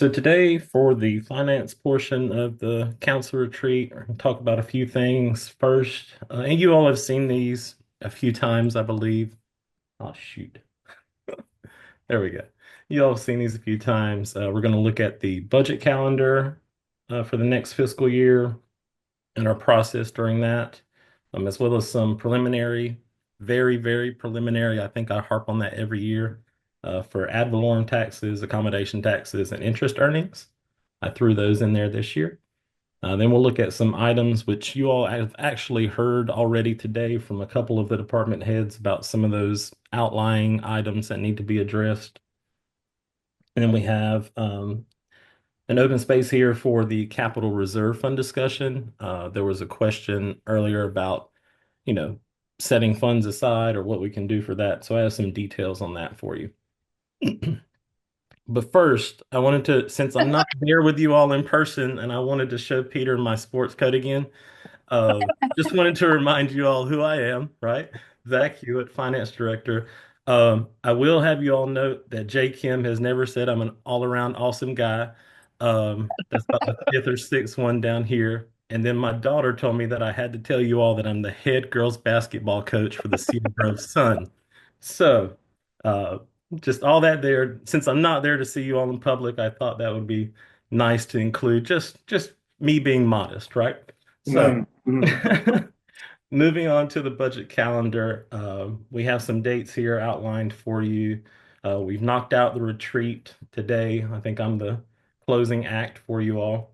So today, for the finance portion of the council retreat, we're going to talk about a few things first. And you all have seen these a few times, I believe. Oh, shoot. There we go. You all have seen these a few times. We're going to look at the budget calendar for the next fiscal year and our process during that, as well as some preliminary, very, very preliminary. I think I harp on that every year for ad valorem taxes, accommodation taxes, and interest earnings. I threw those in there this year. Then we'll look at some items which you all have actually heard already today from a couple of the department heads about some of those outlying items that need to be addressed. And then we have an open space here for the capital reserve fund discussion. There was a question earlier about, you know, setting funds aside or what we can do for that. So I have some details on that for you. But first, I wanted to, since I'm not there with you all in person, and I wanted to show Peter my sports coat again, uh, just wanted to remind you all who I am, right? Zach Hewitt, Finance Director. I will have you all note that Jay Kim has never said I'm an all-around awesome guy. That's about the fifth or sixth one down here. And then my daughter told me that I had to tell you all that I'm the head girls basketball coach for the Cedar Grove Sun. So, uh, just all that there. Since I'm not there to see you all in public, I thought that would be nice to include. Just me being modest, right? So, moving on to the budget calendar, we have some dates here outlined for you. We've knocked out the retreat today. I think I'm the closing act for you all.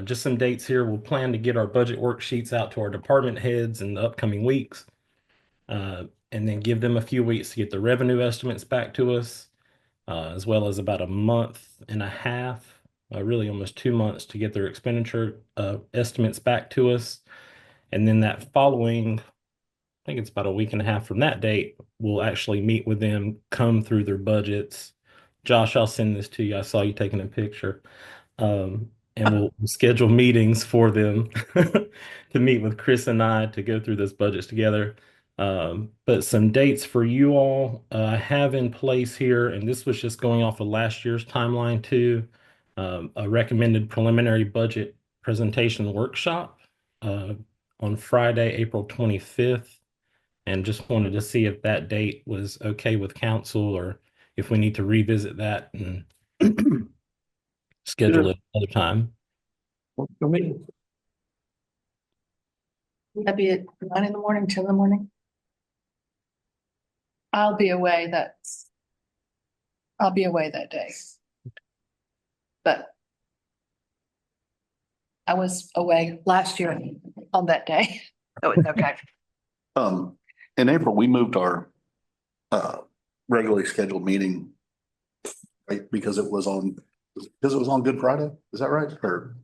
Just some dates here. We'll plan to get our budget worksheets out to our department heads in the upcoming weeks, and then give them a few weeks to get the revenue estimates back to us, as well as about a month and a half, really almost 2 months to get their expenditure estimates back to us. And then that following, I think it's about a week and a half from that date, we'll actually meet with them, come through their budgets. Josh, I'll send this to you. I saw you taking a picture. And we'll schedule meetings for them to meet with Chris and I to go through those budgets together. But some dates for you all I have in place here, and this was just going off of last year's timeline too. A recommended preliminary budget presentation workshop uh, on Friday, April 25th, and just wanted to see if that date was okay with council or if we need to revisit that and schedule Sure. it another time. For me, That'd be at 9 in the morning, 10 in the morning. I'll be away that day. But I was away last year on that day, so it's okay. um, in April, we moved our regularly scheduled meeting, right, because it was on Good Friday. Is that right? Or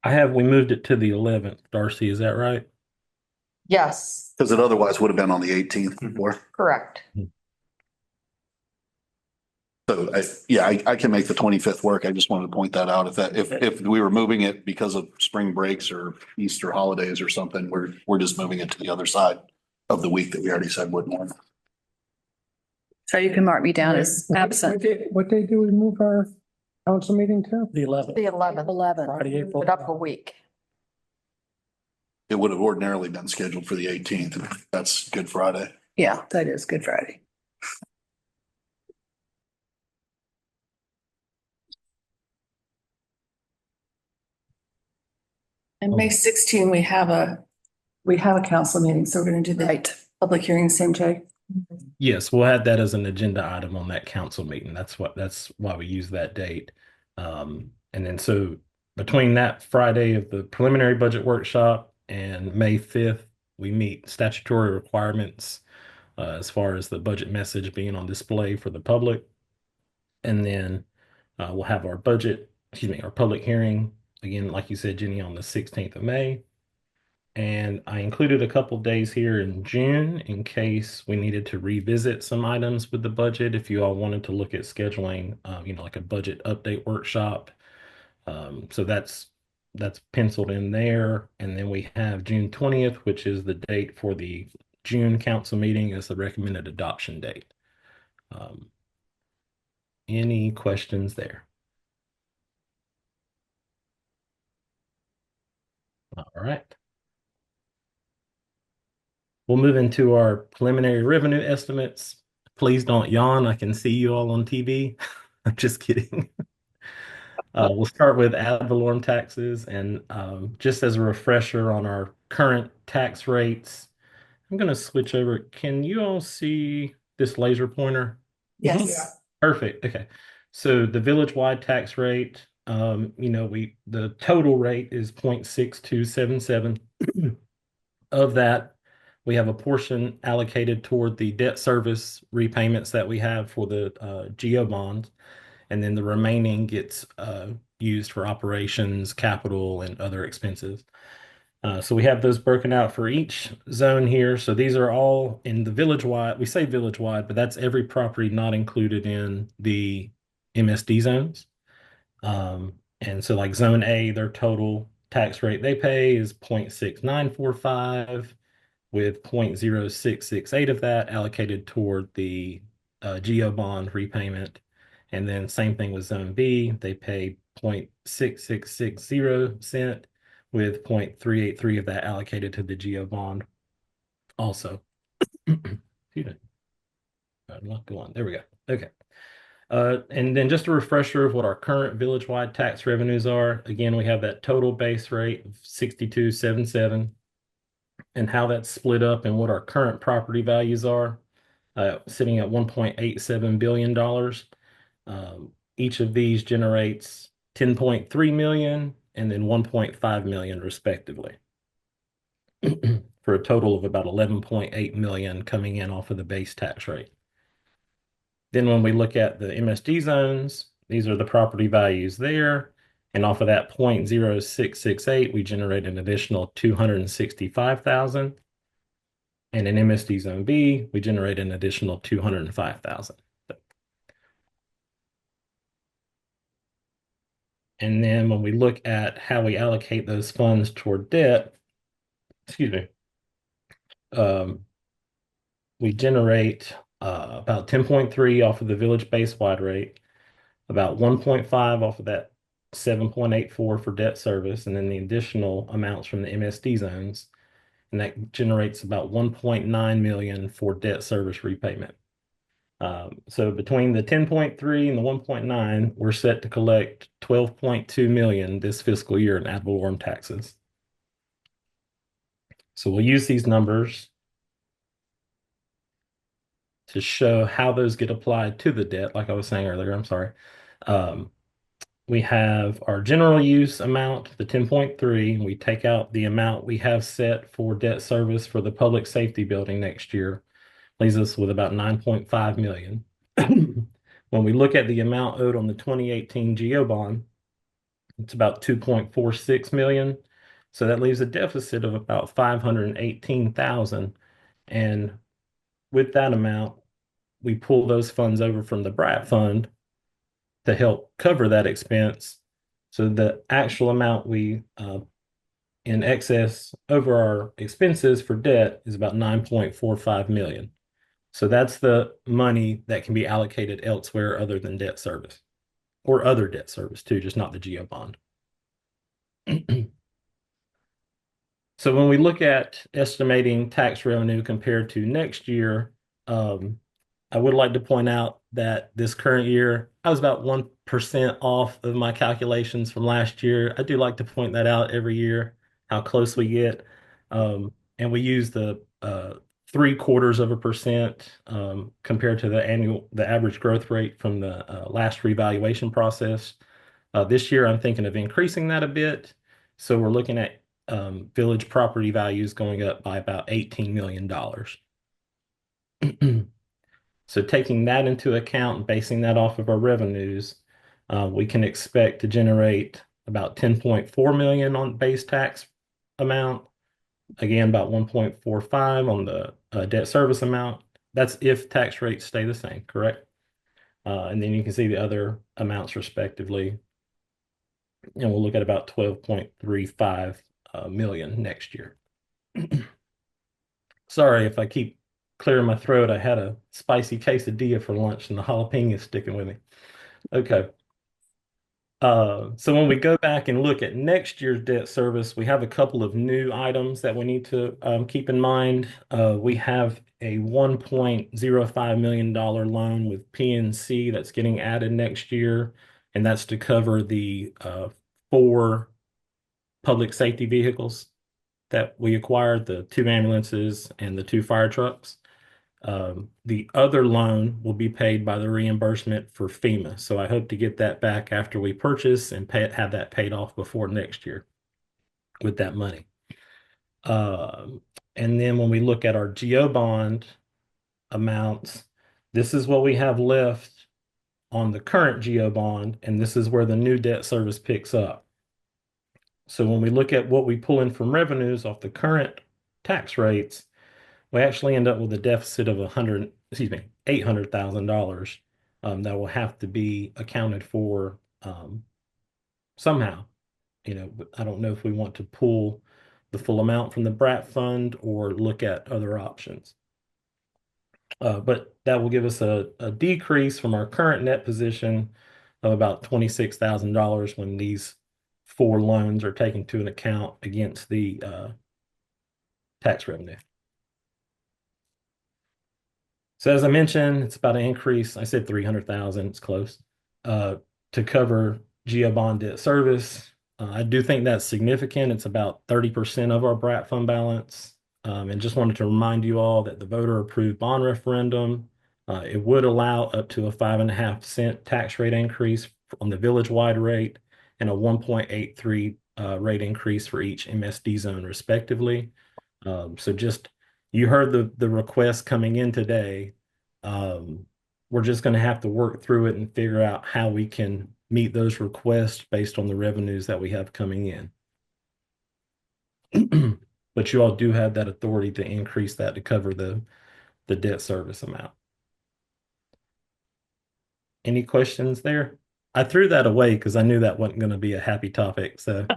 We moved it to the 11th. Darcy, is that right? Yes, because it otherwise would have been on the 18th before. correct. So I can make the 25th work. I just wanted to point that out. If we were moving it because of spring breaks or Easter holidays or something, we're just moving it to the other side of the week that we already said wouldn't work. So you can mark me down as absent. What day do we move our council meeting to? The 11th. The 11th, 11. Friday, April. put up a week. It would have ordinarily been scheduled for the 18th. That's Good Friday. Yeah, that is Good Friday. And May 16, we have a council meeting, so we're gonna do the public hearing same day. Yes, we'll have that as an agenda item on that council meeting. That's why we use that date. And then so between that Friday of the preliminary budget workshop and May 5th, we meet statutory requirements as far as the budget message being on display for the public. And then we'll have our our public hearing, again, like you said, Jenny, on the 16th of May. And I included a couple days here in June in case we needed to revisit some items with the budget. If you all wanted to look at scheduling, like a budget update workshop. So that's penciled in there. And then we have June 20th, which is the date for the June council meeting as the recommended adoption date. Any questions there? All right. We'll move into our preliminary revenue estimates. Please don't yawn. I can see you all on TV. I'm just kidding. We'll start with ad valorem taxes. And just as a refresher on our current tax rates, I'm going to switch over. Can you all see this laser pointer? Yes. Perfect. Okay. So the village-wide tax rate, the total rate is 0.6277. Of that, we have a portion allocated toward the debt service repayments that we have for the GO bonds, and then the remaining gets used for operations, capital, and other expenses. So we have those broken out for each zone here. So these are all in the village-wide. We say village-wide, but that's every property not included in the MSD zones. And so like zone A, their total tax rate they pay is 0.6945, with 0.0668 of that allocated toward the GO bond repayment. And then same thing with zone B, they pay 0.6660 with 0.383 of that allocated to the GO bond also. Excuse me. I'm not going. There we go. Okay. And then just a refresher of what our current village-wide tax revenues are. Again, we have that total base rate of 6277 and how that's split up and what our current property values are, sitting at $1.87 billion. Each of these generates 10.3 million and then 1.5 million respectively, for a total of about 11.8 million coming in off of the base tax rate. Then when we look at the MSD zones, these are the property values there. And off of that 0.0668, we generate an additional 265,000. And in MSD zone B, we generate an additional 205,000. And then when we look at how we allocate those funds toward debt, excuse me, we generate about 10.3 off of the village base wide rate, about 1.5 off of that 7.84 for debt service, and then the additional amounts from the MSD zones. And that generates about 1.9 million for debt service repayment. So between the 10.3 and the 1.9, we're set to collect 12.2 million this fiscal year in ad valorem taxes. So we'll use these numbers to show how those get applied to the debt, like I was saying earlier. I'm sorry. We have our general use amount, the 10.3, and we take out the amount we have set for debt service for the public safety building next year, leaves us with about 9.5 million. When we look at the amount owed on the 2018 GO bond, it's about 2.46 million. So that leaves a deficit of about 518,000. And with that amount, we pull those funds over from the BRAT fund to help cover that expense. So the actual amount we in excess over our expenses for debt is about 9.45 million. So that's the money that can be allocated elsewhere other than debt service, or other debt service too, just not the GO bond. So when we look at estimating tax revenue compared to next year, I would like to point out that this current year, I was about 1% off of my calculations from last year. I do like to point that out every year, how close we get. And we use the 0.75% compared to the average growth rate from the last revaluation process. This year, I'm thinking of increasing that a bit. So we're looking at village property values going up by about $18 million. So taking that into account and basing that off of our revenues, we can expect to generate about 10.4 million on base tax amount. Again, about 1.45 on the debt service amount. That's if tax rates stay the same, correct? And then you can see the other amounts respectively. And we'll look at about 12.35 million next year. Sorry if I keep clearing my throat. I had a spicy quesadilla for lunch and the jalapeno is sticking with me. Okay. So when we go back and look at next year's debt service, we have a couple of new items that we need to keep in mind. We have a $1.05 million loan with PNC that's getting added next year, and that's to cover the four public safety vehicles that we acquired, the two ambulances and the two fire trucks. The other loan will be paid by the reimbursement for FEMA. So I hope to get that back after we purchase and have that paid off before next year with that money. And then when we look at our GO bond amounts, this is what we have left on the current GO bond, and this is where the new debt service picks up. So when we look at what we pull in from revenues off the current tax rates, we actually end up with a deficit of $800,000 that will have to be accounted for somehow. But I don't know if we want to pull the full amount from the BRAT fund or look at other options. But that will give us a decrease from our current net position of about $26,000 when these four loans are taken into an account against the tax revenue. So as I mentioned, it's about an increase. I said 300,000, it's close, to cover GO bond debt service. I do think that's significant. It's about 30% of our BRAT fund balance. And just wanted to remind you all that the voter approved bond referendum, it would allow up to a 5.5% tax rate increase on the village-wide rate and a 1.83 rate increase for each MSD zone respectively. So just you heard the request coming in today. We're just going to have to work through it and figure out how we can meet those requests based on the revenues that we have coming in. But you all do have that authority to increase that to cover the debt service amount. Any questions there? I threw that away because I knew that wasn't going to be a happy topic. So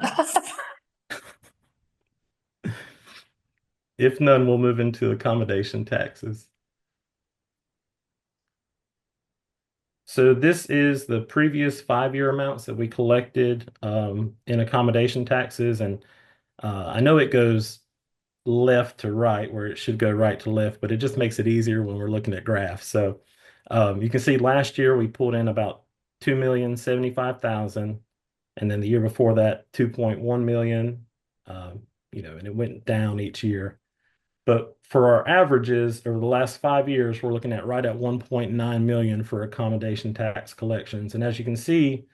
if none, we'll move into accommodation taxes. So this is the previous 5-year amounts that we collected in accommodation taxes. And I know it goes left to right where it should go right to left, but it just makes it easier when we're looking at graphs. So you can see last year we pulled in about 2,075,000, and then the year before that 2.1 million. And it went down each year. But for our averages over the last 5 years, we're looking at right at 1.9 million for accommodation tax collections. And as you can see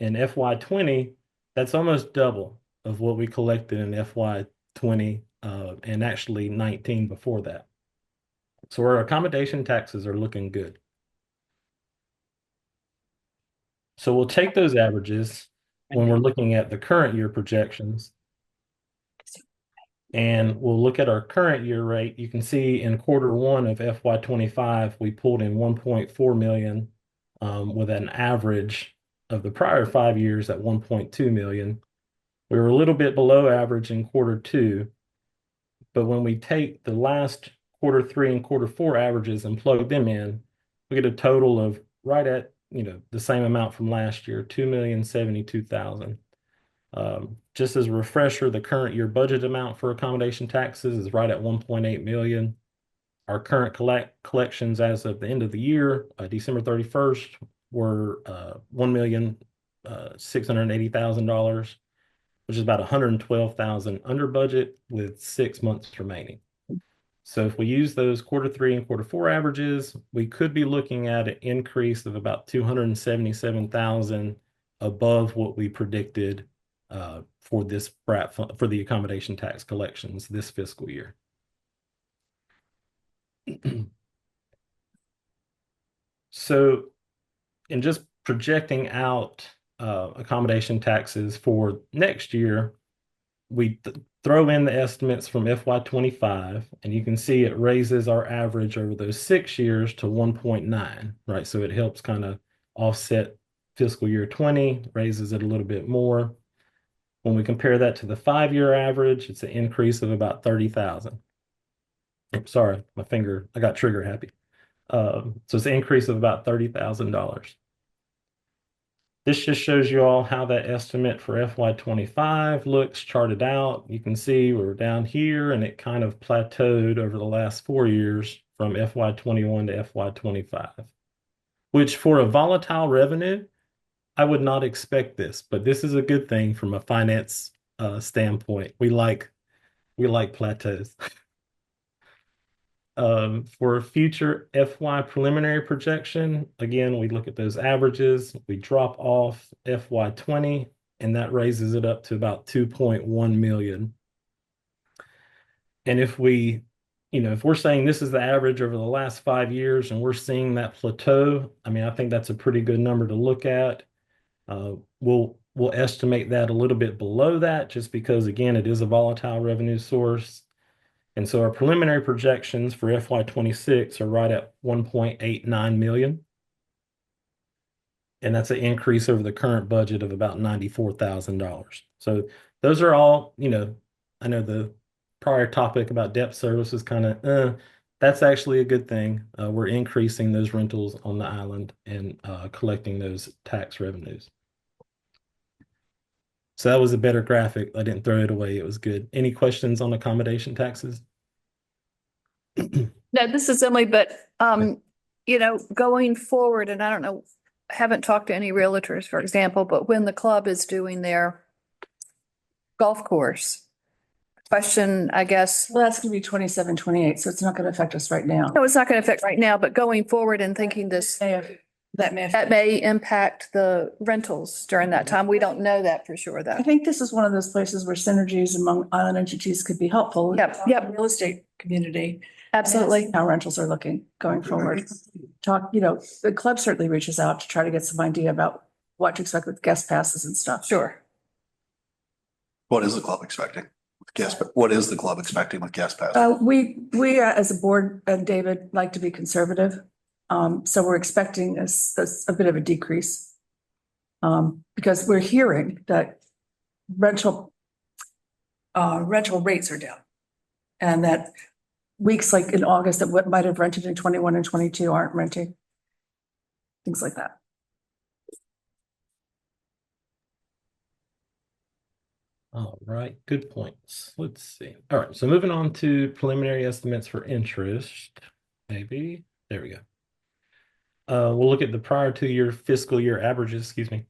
in FY20, that's almost double of what we collected in FY20 and actually 19 before that. So our accommodation taxes are looking good. So we'll take those averages when we're looking at the current year projections. And we'll look at our current year rate. You can see in Q1 of FY25, we pulled in 1.4 million with an average of the prior 5 years at 1.2 million. We were a little bit below average in Q2, but when we take the last Q3 and Q4 averages and plug them in, we get a total of right at the same amount from last year, 2,072,000. Just as a refresher, the current year budget amount for accommodation taxes is right at 1.8 million. Our current collections as of the end of the year, December 31st, were $1,680,000, which is about 112,000 under budget with 6 months remaining. So if we use those Q3 and Q4 averages, we could be looking at an increase of about 277,000 above what we predicted for this BRAT fund, for the accommodation tax collections this fiscal year. So in just projecting out accommodation taxes for next year, we throw in the estimates from FY25, and you can see it raises our average over those 6 years to 1.9, right? So it helps kind of offset fiscal year 20, raises it a little bit more. When we compare that to the 5-year average, it's an increase of about 30,000. Sorry, I got trigger happy. So it's an increase of about $30,000. This just shows you all how that estimate for FY25 looks charted out. You can see we're down here and it kind of plateaued over the last 4 years from FY21 to FY25, which for a volatile revenue, I would not expect this, but this is a good thing from a finance standpoint. We like plateaus. For future FY preliminary projection, again, we look at those averages, we drop off FY20, and that raises it up to about 2.1 million. And if we, if we're saying this is the average over the last 5 years and we're seeing that plateau, I mean, I think that's a pretty good number to look at. We'll estimate that a little bit below that just because, again, it is a volatile revenue source. And so our preliminary projections for FY26 are right at 1.89 million. And that's an increase over the current budget of about $94,000. So those are all, I know the prior topic about debt service is kind of, that's actually a good thing. We're increasing those rentals on the island and collecting those tax revenues. So that was a better graphic. I didn't throw it away. It was good. Any questions on accommodation taxes? No, this is Emily, but, going forward, and I don't know, I haven't talked to any realtors, for example, but when the club is doing their golf course, question, I guess, Well, that's gonna be 27, 28, so it's not gonna affect us right now. no, it's not going to affect right now, but going forward and thinking this, That may that may impact the rentals during that time. We don't know that for sure, though. I think this is one of those places where synergies among island entities could be helpful. Yep. Real estate community. Absolutely. How rentals are looking going forward. The club certainly reaches out to try to get some idea about what to expect with guest passes and stuff. Sure. What is the club expecting? What is the club expecting with gas pass? We as a board, and David, like to be conservative. So we're expecting a bit of a decrease. Because we're hearing that rental rates are down. And that weeks like in August that what might have rented in 21 and 22 aren't renting. Things like that. All right, good points. Let's see. All right, so moving on to preliminary estimates for interest. Maybe, there we go. We'll look at the prior 2 year fiscal year averages, excuse me.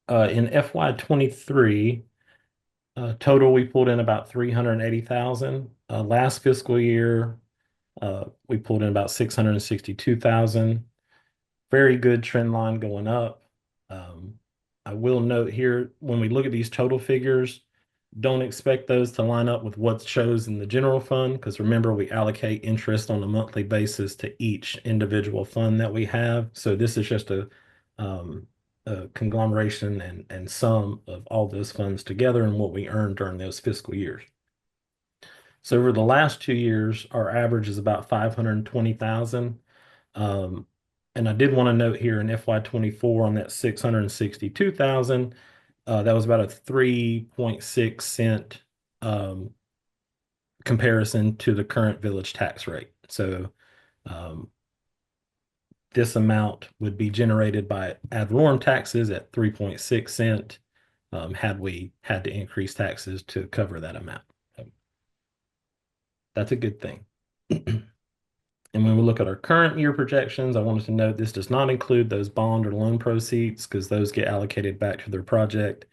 In FY23, total, we pulled in about 380,000. Last fiscal year, we pulled in about 662,000. Very good trend line going up. I will note here, when we look at these total figures, don't expect those to line up with what shows in the general fund, because remember, we allocate interest on a monthly basis to each individual fund that we have. So this is just a conglomeration and sum of all those funds together and what we earned during those fiscal years. So over the last 2 years, our average is about 520,000. And I did want to note here in FY24 on that 662,000, that was about a 3.6 cent comparison to the current village tax rate. So this amount would be generated by ad valorem taxes at 3.6 cent had we had to increase taxes to cover that amount. That's a good thing. And when we look at our current year projections, I wanted to note this does not include those bond or loan proceeds because those get allocated back to their project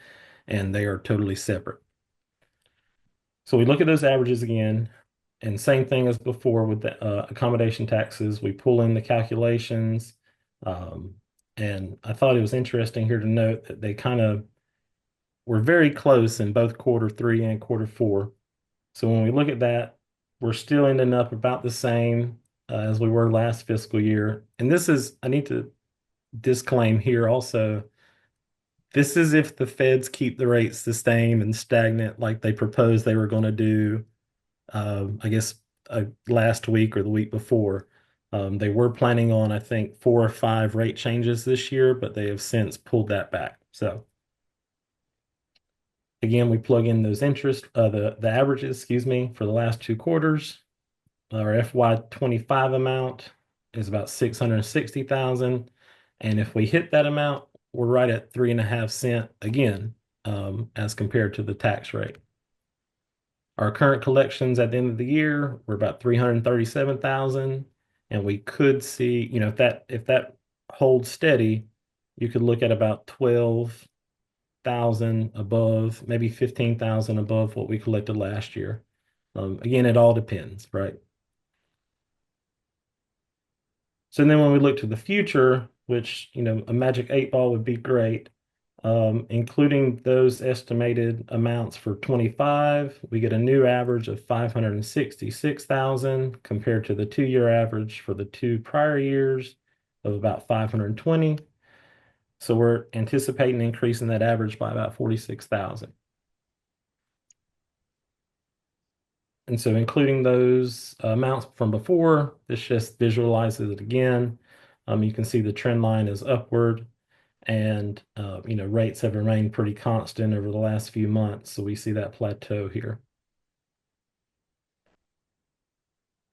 and they are totally separate. So we look at those averages again, and same thing as before with the accommodation taxes. We pull in the calculations, and I thought it was interesting here to note that they kind of were very close in both Q3 and Q4. So when we look at that, we're still ending up about the same as we were last fiscal year. And this is, I need to disclaim here also, this is if the feds keep the rates the same and stagnant like they proposed they were going to do, I guess, last week or the week before. They were planning on, I think, 4 or 5 rate changes this year, but they have since pulled that back. So again, we plug in those the averages, excuse me, for the last 2 quarters. Our FY25 amount is about 660,000. And if we hit that amount, we're right at 3.5 cents again, as compared to the tax rate. Our current collections at the end of the year were about 337,000, and we could see, if that holds steady, you could look at about 12,000 above, maybe 15,000 above what we collected last year. Again, it all depends, right? So then when we look to the future, which, a magic 8 ball would be great, including those estimated amounts for 25, we get a new average of 566,000 compared to the 2-year average for the 2 prior years of about 520. So we're anticipating increasing that average by about 46,000. And so including those amounts from before, this just visualizes it again. You can see the trend line is upward, and rates have remained pretty constant over the last few months. So we see that plateau here.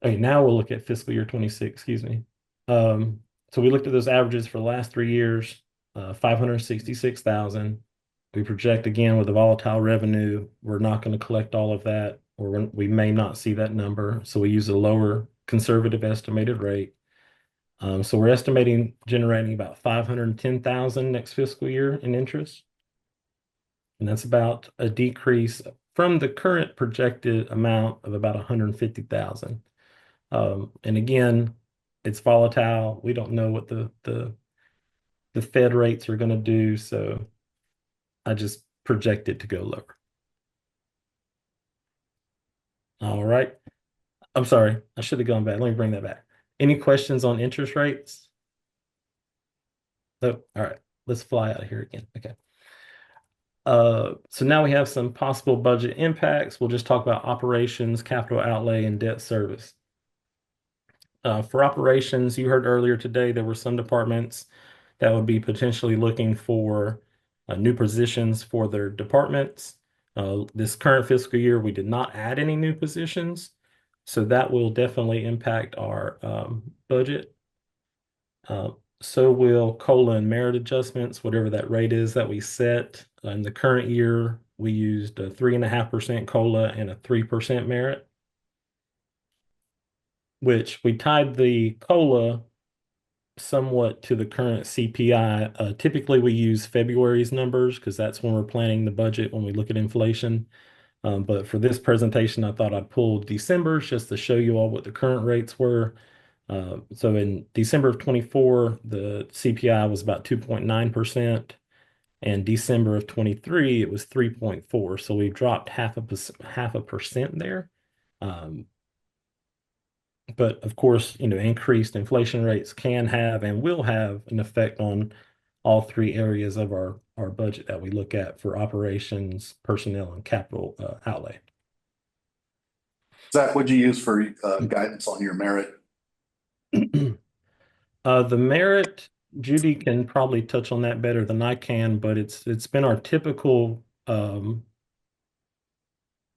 Okay, now we'll look at fiscal year 26, excuse me. So we looked at those averages for the last 3 years, 566,000. We project again with the volatile revenue, we're not going to collect all of that, or we may not see that number. So we use a lower conservative estimated rate. So we're estimating generating about 510,000 next fiscal year in interest. And that's about a decrease from the current projected amount of about 150,000. And again, it's volatile. We don't know what the Fed rates are going to do, so I just project it to go lower. All right. I'm sorry, I should have gone back. Let me bring that back. Any questions on interest rates? Oh, all right. Let's fly out of here again. Okay. So now we have some possible budget impacts. We'll just talk about operations, capital outlay, and debt service. For operations, you heard earlier today, there were some departments that would be potentially looking for new positions for their departments. This current fiscal year, we did not add any new positions, so that will definitely impact our budget. So will COLA and merit adjustments, whatever that rate is that we set. In the current year, we used a 3.5% COLA and a 3% merit, which we tied the COLA somewhat to the current CPI. Typically, we use February's numbers because that's when we're planning the budget when we look at inflation. But for this presentation, I thought I'd pull December's just to show you all what the current rates were. So in December of 24, the CPI was about 2.9%, and December of 23, it was 3.4. So we dropped half a percent there. But of course, increased inflation rates can have and will have an effect on all 3 areas of our budget that we look at for operations, personnel, and capital outlay. Zach, what'd you use for guidance on your merit? The merit, Judy can probably touch on that better than I can, but it's been our typical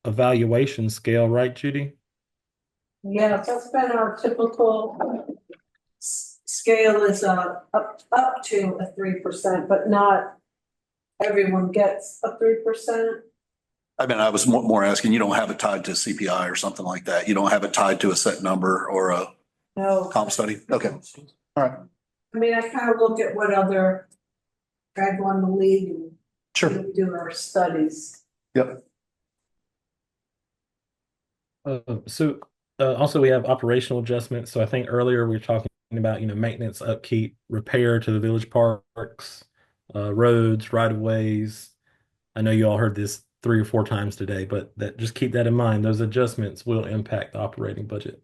evaluation scale, right, Judy? Yeah, that's been our typical scale is up to a 3%, but not everyone gets a 3%. I mean, I was more asking, you don't have it tied to CPI or something like that. You don't have it tied to a set number or a No, comp study? Okay, all right, I mean, I kind of look at what other drag on the league and sure, we do our studies. yep. So also we have operational adjustments. So I think earlier we were talking about, maintenance, upkeep, repair to the village parks, roads, right of ways. I know you all heard this 3 or 4 times today, but just keep that in mind. Those adjustments will impact the operating budget.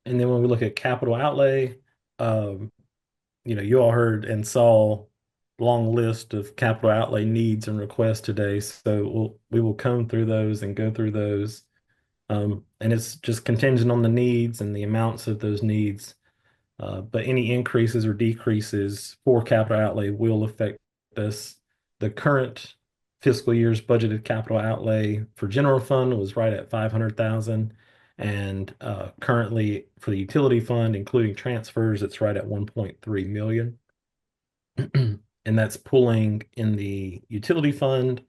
And then when we look at capital outlay, you all heard and saw long list of capital outlay needs and requests today. So we will comb through those and go through those. And it's just contingent on the needs and the amounts of those needs. But any increases or decreases for capital outlay will affect us. The current fiscal year's budgeted capital outlay for general fund was right at 500,000. And currently for the utility fund, including transfers, it's right at 1.3 million. And that's pulling in the utility fund.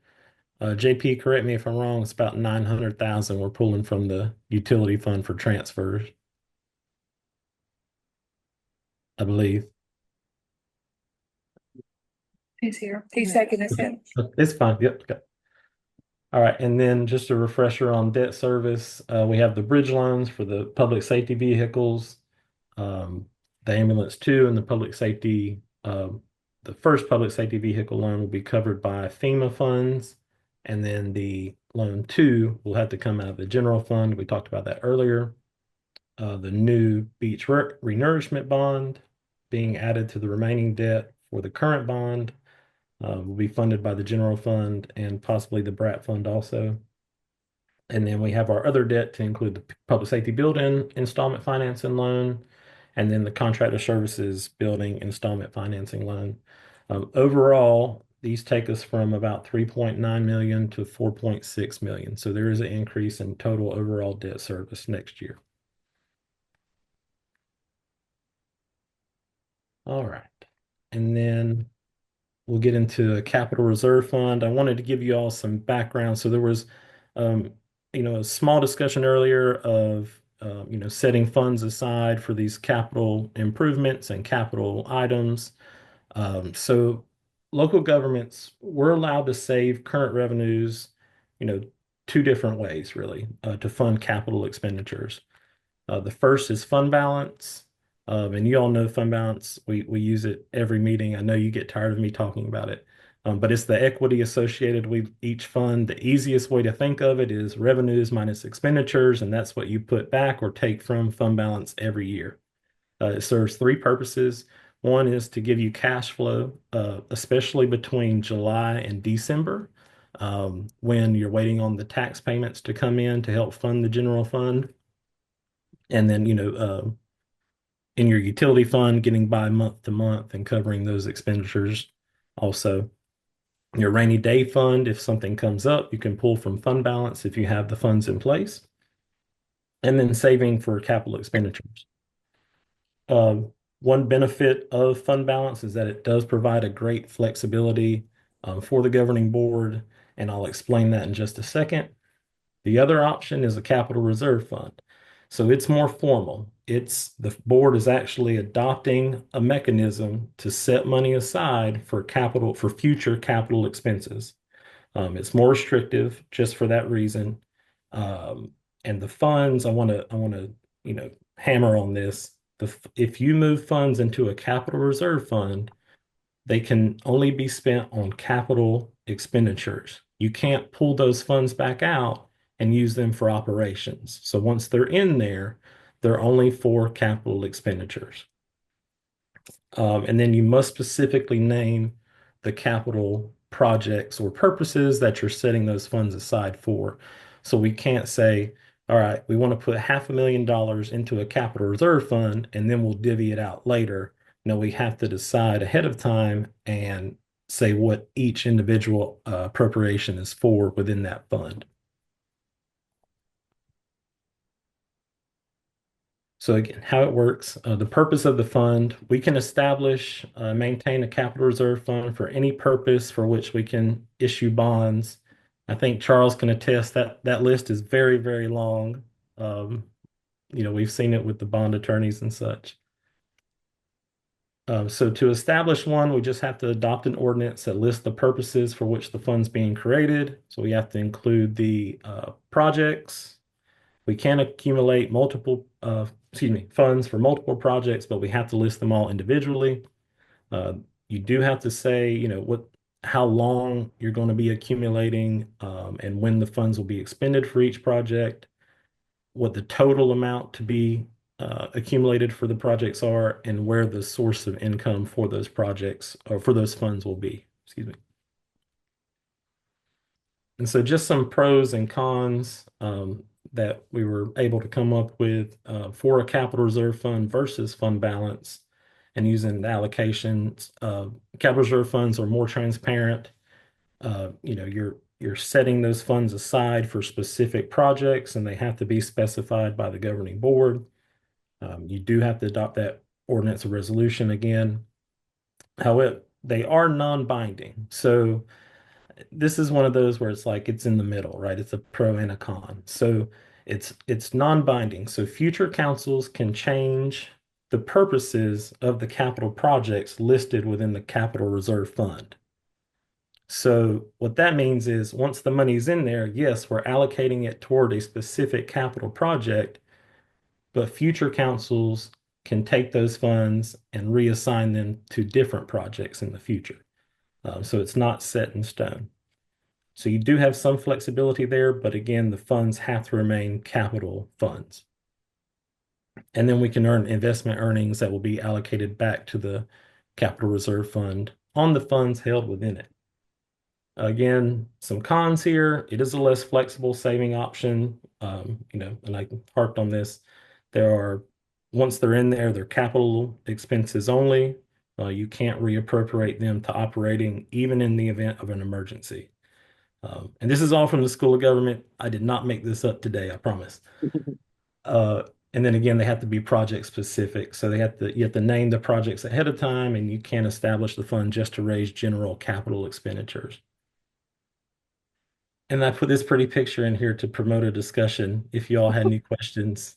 JP, correct me if I'm wrong, it's about 900,000 we're pulling from the utility fund for transfers, I believe. He's here. He's taking us in. It's fine. Yep. Okay. All right. And then just a refresher on debt service. We have the bridge loans for the public safety vehicles, the ambulance two, and the public safety. The first public safety vehicle loan will be covered by FEMA funds. And then the loan two will have to come out of the general fund. We talked about that earlier. The new beach renourishment bond being added to the remaining debt for the current bond will be funded by the general fund and possibly the BRAT fund also. And then we have our other debt to include the public safety building installment financing loan, and then the contractor services building installment financing loan. Overall, these take us from about 3.9 million to 4.6 million. So there is an increase in total overall debt service next year. All right. And then we'll get into a capital reserve fund. I wanted to give you all some background. So there was, a small discussion earlier of, setting funds aside for these capital improvements and capital items. So local governments were allowed to save current revenues, two different ways really, to fund capital expenditures. The first is fund balance. And you all know fund balance. We use it every meeting. I know you get tired of me talking about it. But it's the equity associated with each fund. The easiest way to think of it is revenues minus expenditures, and that's what you put back or take from fund balance every year. It serves three purposes. One is to give you cash flow, especially between July and December, when you're waiting on the tax payments to come in to help fund the general fund. And then, in your utility fund, getting by month to month and covering those expenditures also. Your rainy day fund, if something comes up, you can pull from fund balance if you have the funds in place. And then saving for capital expenditures. One benefit of fund balance is that it does provide a great flexibility for the governing board, and I'll explain that in just a second. The other option is a capital reserve fund. So it's more formal. The board is actually adopting a mechanism to set money aside for future capital expenses. It's more restrictive just for that reason. And the funds, I want to, hammer on this. If you move funds into a capital reserve fund, they can only be spent on capital expenditures. You can't pull those funds back out and use them for operations. So once they're in there, they're only for capital expenditures. And then you must specifically name the capital projects or purposes that you're setting those funds aside for. So we can't say, all right, we want to put $500,000 into a capital reserve fund and then we'll divvy it out later. No, we have to decide ahead of time and say what each individual appropriation is for within that fund. So again, how it works, the purpose of the fund, we can establish, maintain a capital reserve fund for any purpose for which we can issue bonds. I think Charles can attest that that list is very, very long. We've seen it with the bond attorneys and such. So to establish one, we just have to adopt an ordinance that lists the purposes for which the fund's being created. So we have to include the projects. We can accumulate funds for multiple projects, but we have to list them all individually. You do have to say, how long you're going to be accumulating, and when the funds will be expended for each project, what the total amount to be accumulated for the projects are, and where the source of income for those projects or for those funds will be. Excuse me. And so just some pros and cons that we were able to come up with for a capital reserve fund versus fund balance and using the allocations. Capital reserve funds are more transparent. Your you're setting those funds aside for specific projects, and they have to be specified by the governing board. You do have to adopt that ordinance or resolution again. However, they are non-binding. So this is one of those where it's like it's in the middle, right? It's a pro and a con. So it's non-binding. So future councils can change the purposes of the capital projects listed within the capital reserve fund. So what that means is once the money's in there, yes, we're allocating it toward a specific capital project, but future councils can take those funds and reassign them to different projects in the future. So it's not set in stone. So you do have some flexibility there, but again, the funds have to remain capital funds. And then we can earn investment earnings that will be allocated back to the capital reserve fund on the funds held within it. Again, some cons here. It is a less flexible saving option. And I harped on this. Once they're in there, they're capital expenses only. You can't reappropriate them to operating, even in the event of an emergency. And this is all from the School of Government. I did not make this up today, I promise. And then again, they have to be project specific. So you have to name the projects ahead of time, and you can't establish the fund just to raise general capital expenditures. And I put this pretty picture in here to promote a discussion if you all had any questions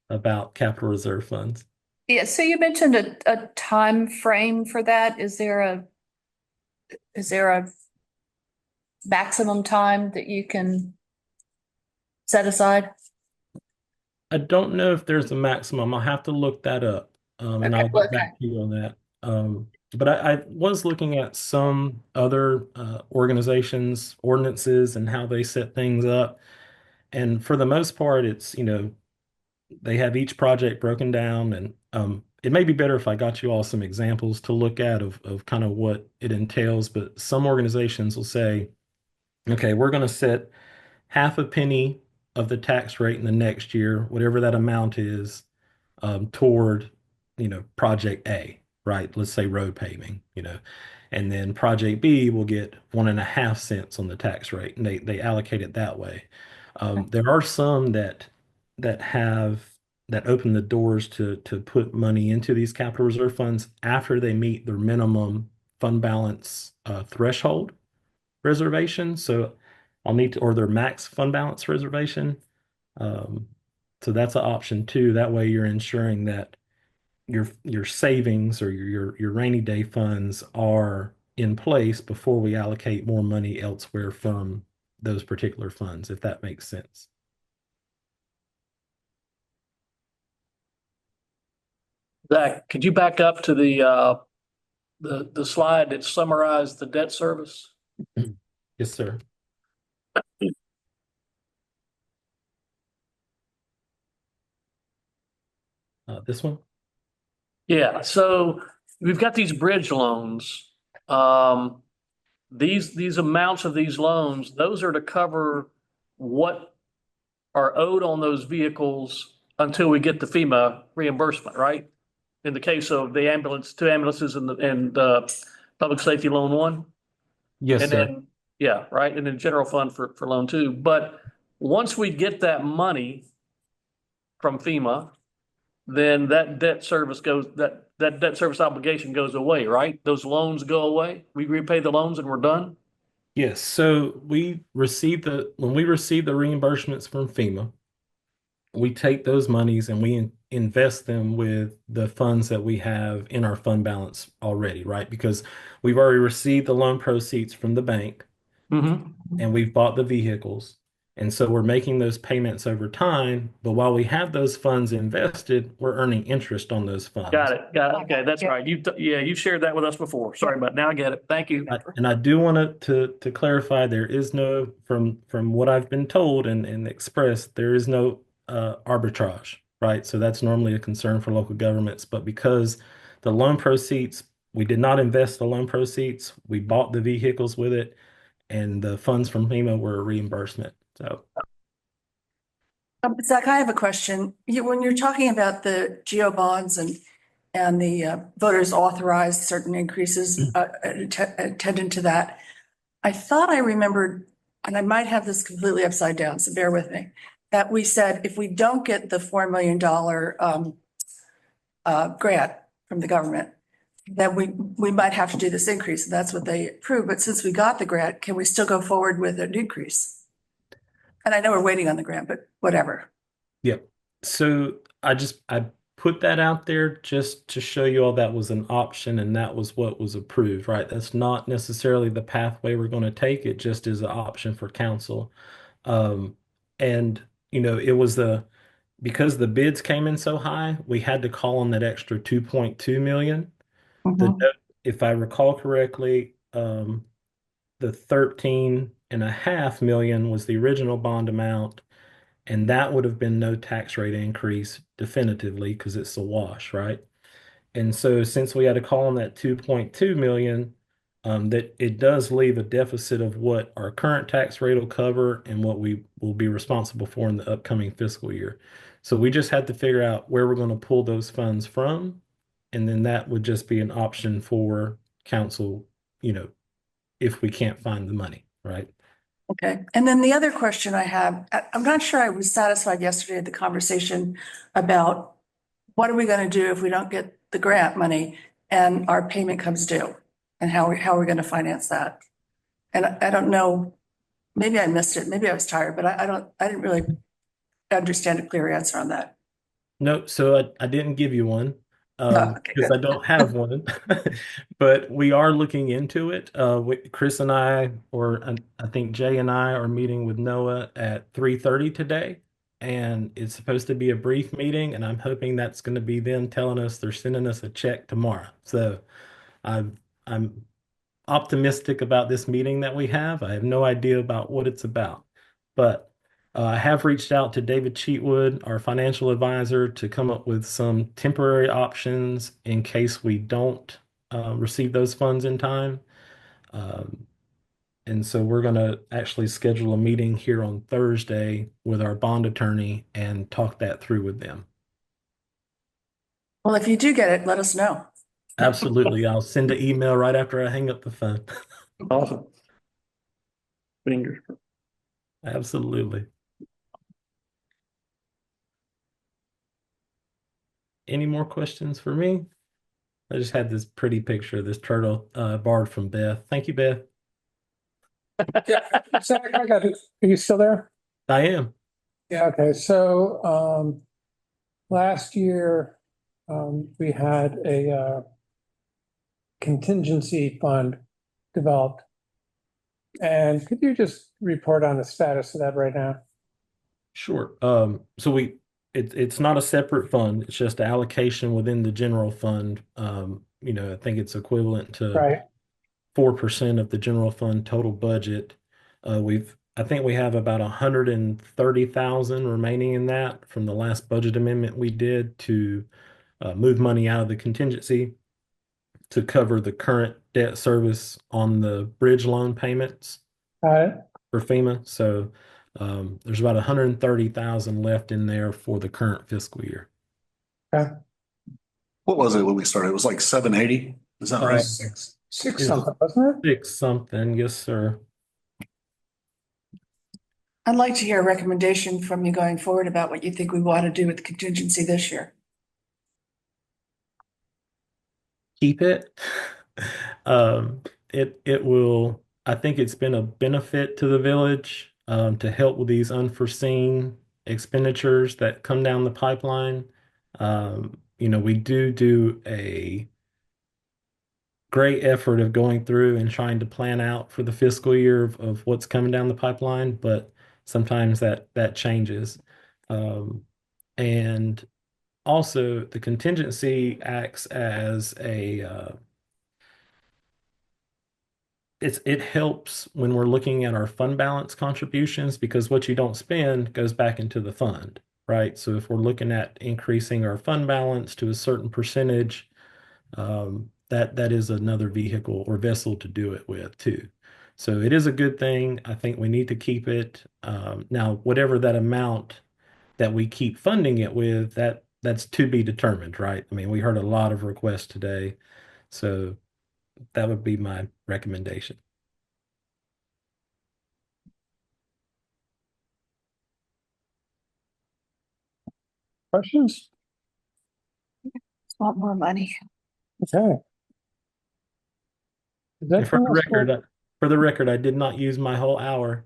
about capital reserve funds. Yeah, so you mentioned a time frame for that. Is there a maximum time that you can set aside? I don't know if there's a maximum. I'll have to look that up. And I'll get back to you on that. But I was looking at some other organizations, ordinances, and how they set things up. And for the most part, it's, they have each project broken down. And it may be better if I got you all some examples to look at of kind of what it entails. But some organizations will say, okay, we're going to set half a penny of the tax rate in the next year, whatever that amount is, toward, project A, right? Let's say road paving, and then project B will get 1.5 cents on the tax rate, and they allocate it that way. There are some that open the doors to put money into these capital reserve funds after they meet their minimum fund balance threshold reservation. So or their max fund balance reservation. So that's an option too. That way you're ensuring that your savings or your rainy day funds are in place before we allocate more money elsewhere from those particular funds, if that makes sense. Zach, could you back up to the slide that summarized the debt service? Yes, sir. This one? Yeah, so we've got these bridge loans. These amounts of these loans, those are to cover what are owed on those vehicles until we get the FEMA reimbursement, right? In the case of the two ambulances and public safety loan one. Yes, And sir. then, yeah, right, and then general fund for loan two. But once we get that money from FEMA, then that debt service obligation goes away, right? Those loans go away. We repay the loans and we're done. Yes. So when we receive the reimbursements from FEMA, we take those monies and we invest them with the funds that we have in our fund balance already, right? Because we've already received the loan proceeds from the bank and we've bought the vehicles. And so we're making those payments over time. But while we have those funds invested, we're earning interest on those funds. Got it. Okay, that's right. You shared that with us before. Sorry, but now I get it. Thank you. And I do want to clarify, there is no, from what I've been told and expressed, there is no arbitrage, right? So that's normally a concern for local governments. But because the loan proceeds, we did not invest the loan proceeds, we bought the vehicles with it, and the funds from FEMA were a reimbursement. So, Zach, I have a question. When you're talking about the GO bonds and the voters authorized certain increases attendant to that, I thought I remembered and I might have this completely upside down, so bear with me, that we said if we don't get the $4 million grant from the government, then we might have to do this increase. And that's what they approved. But since we got the grant, can we still go forward with an increase? And I know we're waiting on the grant, but whatever. Yep. So I put that out there just to show you all that was an option and that was what was approved, right? That's not necessarily the pathway we're going to take. It just is an option for council. Um, and it was because the bids came in so high, we had to call on that extra 2.2 million. Mhm. If I recall correctly, the 13.5 million was the original bond amount, and that would have been no tax rate increase definitively because it's a wash, right? And so since we had to call on that 2.2 million, that it does leave a deficit of what our current tax rate will cover and what we will be responsible for in the upcoming fiscal year. So we just had to figure out where we're going to pull those funds from, and then that would just be an option for council, if we can't find the money, right? Okay. And then the other question I have, I'm not sure I was satisfied yesterday at the conversation about what are we going to do if we don't get the grant money and our payment comes due? And how are we going to finance that? And I don't know, maybe I missed it. Maybe I was tired, but I didn't really understand a clear answer on that. No, so I didn't give you one No, okay, because I good. don't have one, but we are looking into it. Chris and I, or I think Jay and I, are meeting with Noah at 3:30 today, and it's supposed to be a brief meeting, and I'm hoping that's going to be them telling us they're sending us a check tomorrow. So I'm optimistic about this meeting that we have. I have no idea about what it's about, but I have reached out to David Cheatwood, our financial advisor, to come up with some temporary options in case we don't receive those funds in time. Um, and so we're going to actually schedule a meeting here on Thursday with our bond attorney and talk that through with them. Well, if you do get it, let us know. Absolutely. I'll send an email right after I hang up the phone. Awesome. Fingers. Absolutely. Any more questions for me? I just had this pretty picture of this turtle borrowed from Beth. Thank you, Beth. Zach, I got it. Are you still there? I am. Yeah, okay. So last year we had a contingency fund developed. And could you just report on the status of that right now? Sure. So it's not a separate fund. It's just allocation within the general fund. I think it's equivalent to Right. 4% of the general fund total budget. I think we have about 130,000 remaining in that from the last budget amendment we did to move money out of the contingency to cover the current debt service on the bridge loan payments Got it. for FEMA. So there's about 130,000 left in there for the current fiscal year. Okay. What was it when we started? It was like 780. Is that right? Six Yeah. something, wasn't it? Six something, yes, sir. I'd like to hear a recommendation from you going forward about what you think we want to do with the contingency this year. Keep it. It will. I think it's been a benefit to the village to help with these unforeseen expenditures that come down the pipeline. We do a great effort of going through and trying to plan out for the fiscal year of what's coming down the pipeline, but sometimes that changes. And also the contingency acts as it helps when we're looking at our fund balance contributions because what you don't spend goes back into the fund, right? So if we're looking at increasing our fund balance to a certain percentage, that is another vehicle or vessel to do it with too. So it is a good thing. I think we need to keep it. Now, whatever that amount that we keep funding it with, that's to be determined, right? I mean, we heard a lot of requests today, so that would be my recommendation. Questions? Want more money. Okay. Is that For the record, I did not use my whole hour.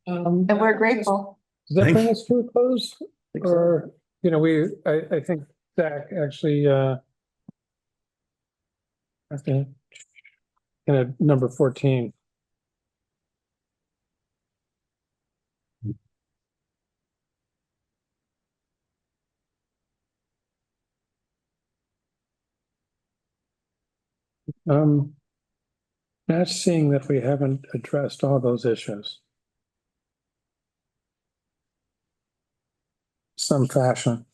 And we're grateful. Does that Thank bring you. us to a close? Or, I think Zach actually, okay. Kind of number 14. Not seeing that we haven't addressed all those issues. Some fashion.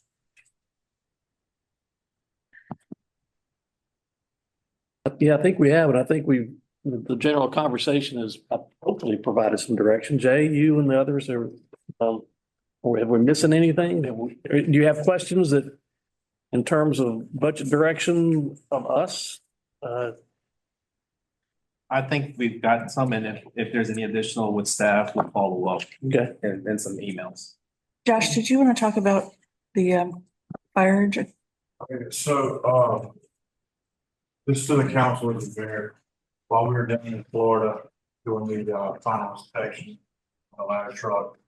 Yeah, I think we have, and I think the general conversation has hopefully provided some direction. Jay, you and the others are, or have we missing anything? Do you have questions that, in terms of budget direction of us? I think we've got some, and if there's any additional with staff, we'll follow up Okay. and some emails. Josh, did you want to talk about the fire engine? Okay, so, this to the council is there. While we were down in Florida doing the final inspection on the ladder truck,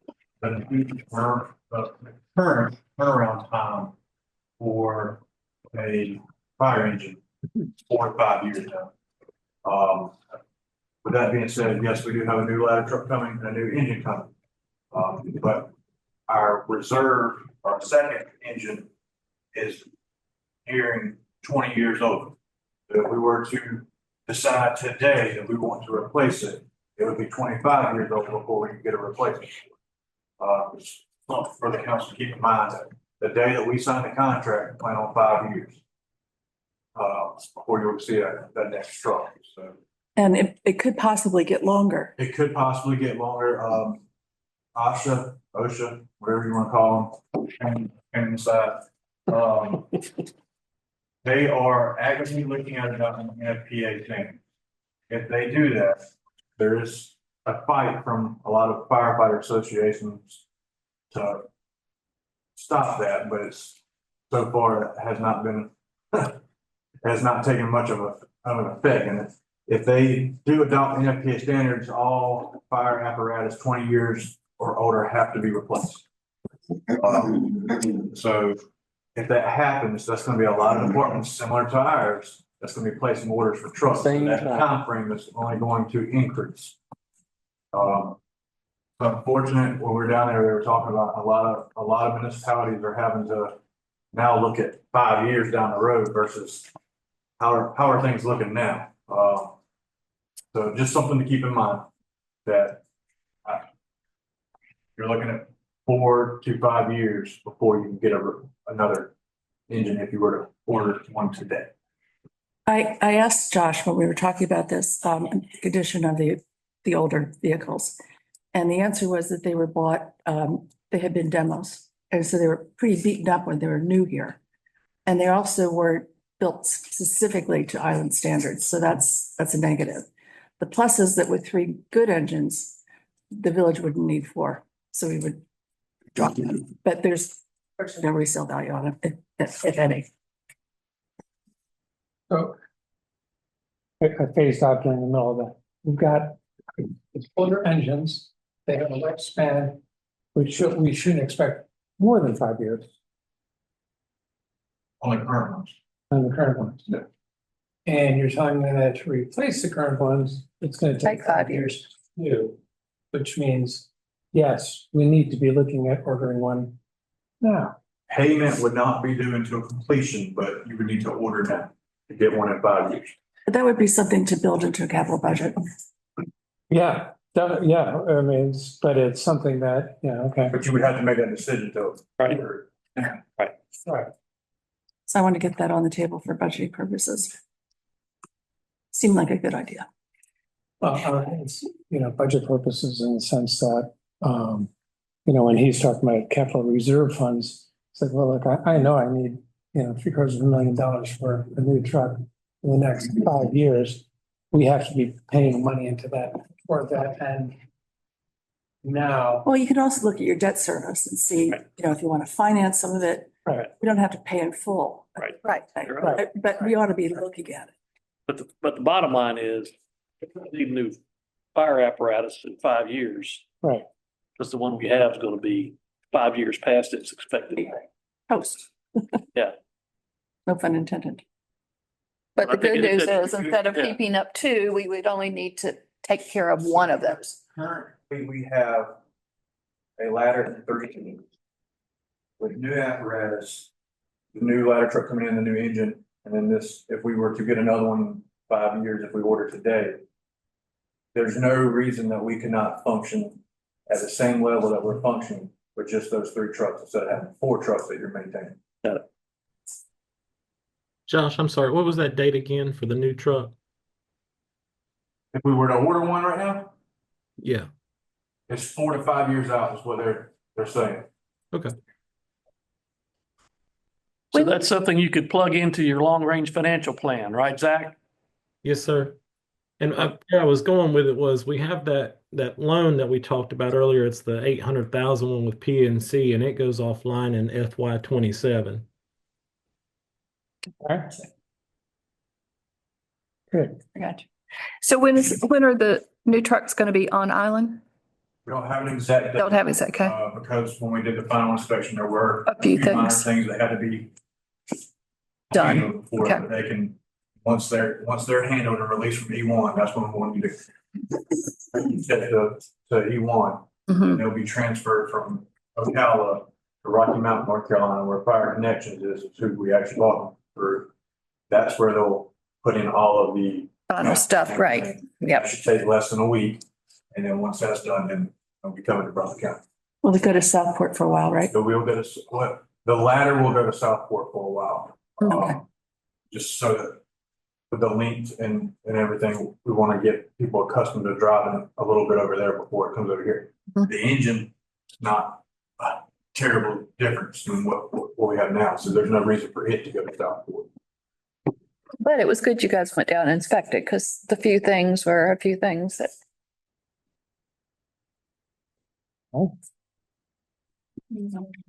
the current turnaround time for a fire engine, 4 to 5 years now. With that being said, yes, we do have a new ladder truck coming and a new engine coming. But our reserve, our second engine is nearing 20 years old. If we were to decide today that we want to replace it, it would be 25 years old before we can get a replacement. It's something for the council to keep in mind that the day that we sign the contract, we plan on 5 years. Before you'll see that next truck, so. And it could possibly get longer. It could possibly get longer, OSHA, whatever you want to call them, and inside. They are actively looking at it on the NFPA thing. If they do that, there is a fight from a lot of firefighter associations to stop that, but it's so far it has not been, has not taken much of an effect. And if they do adopt NFPA standards, all fire apparatus 20 years or older have to be replaced. So if that happens, that's going to be a lot of departments similar to ours. That's going to be placing orders for trucks. Same That time. timeframe is only going to increase. Unfortunate, when we were down there, they were talking about a lot of municipalities are having to now look at 5 years down the road versus how are things looking now? So just something to keep in mind that you're looking at 4 to 5 years before you can get another engine if you were to order one today. I asked Josh when we were talking about this condition of the older vehicles. And the answer was that they were bought, they had been demos. And so they were pretty beaten up when they were new here. And they also weren't built specifically to island standards. So that's a negative. The plus is that with 3 good engines, the village wouldn't need 4. So we would drop them. But there's virtually no resale value on them, if any. So I phased out during the middle of that. We've got it's older engines. They have a lifespan. We shouldn't expect more than 5 years Only current ones. on the current ones. Yeah. And you're telling me that to replace the current ones, it's gonna take 5 years to do, which means, yes, we need to be looking at ordering one now. Payment would not be due until completion, but you would need to order now to get one in 5 years. But that would be something to build into a capital budget. Yeah, yeah, I mean, but it's something that, yeah, okay. But you would have to make that decision to. Right. Right. So I want to get that on the table for budgeting purposes. Seemed like a good idea. Well, it's, budget purposes in the sense that, when he's talking about capital reserve funds, it's like, well, look, I know I need, $750,000 for a new truck in the next 5 years. We have to be paying money into that for that. And now, Well, you can also look at your debt service and see, you know, if you want to finance some of it. Right. We don't have to pay in full. Right. Right. You're right. But we ought to be looking at it. But the bottom line is, we need new fire apparatus in 5 years. right, Because the one we have is gonna be 5 years past its expected. Post. Yeah. No pun intended. But the I think good it- news it- is instead of yeah. keeping up two, we would only need to take care of one of those. Currently, we have a ladder and 13. With new apparatus, the new ladder truck coming in, the new engine, and then this, if we were to get another one in 5 years, if we order today. There's no reason that we cannot function at the same level that we're functioning with just those 3 trucks instead of having 4 trucks that you're maintaining. Josh, I'm sorry, what was that date again for the new truck? If we were to order one right now, Yeah, it's 4 to 5 years out is what they're saying. okay. So that's something you could plug into your long-range financial plan, right, Zach? Yes, sir. And where I was going with it was we have that loan that we talked about earlier. It's the 800,000 one with PNC, and it goes offline in FY 27. right. Good. I got you. So when are the new trucks going to be on island? We don't have an exact. Don't have it, okay? Because when we did the final inspection, there were A few minor things. things that had to be Done. before Okay. they can, once they're handled and released from E1, that's when we want you to get to E1. Mhm. They'll be transferred from Ocala to Rocky Mountain, North Carolina, where Fire Connections is who we actually bought them through. That's where they'll put in all of the. Final stuff, right? That Yep. should take less than a week. And then once that's done, then they'll be coming to Broward County. Well, they go to Southport for a while, right? So we'll go to, what, the ladder will go to Southport for a while. Okay. Just so that with the links and everything, we want to get people accustomed to driving a little bit over there before it comes over here. Mhm. The engine, not a terrible difference than what we have now, so there's no reason for it to go to Southport. But it was good you guys went down and inspected because the few things were a few things that.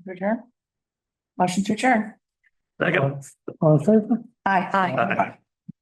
Adjourn. Motion to adjourn. Second. All in favor? Aye. Aye.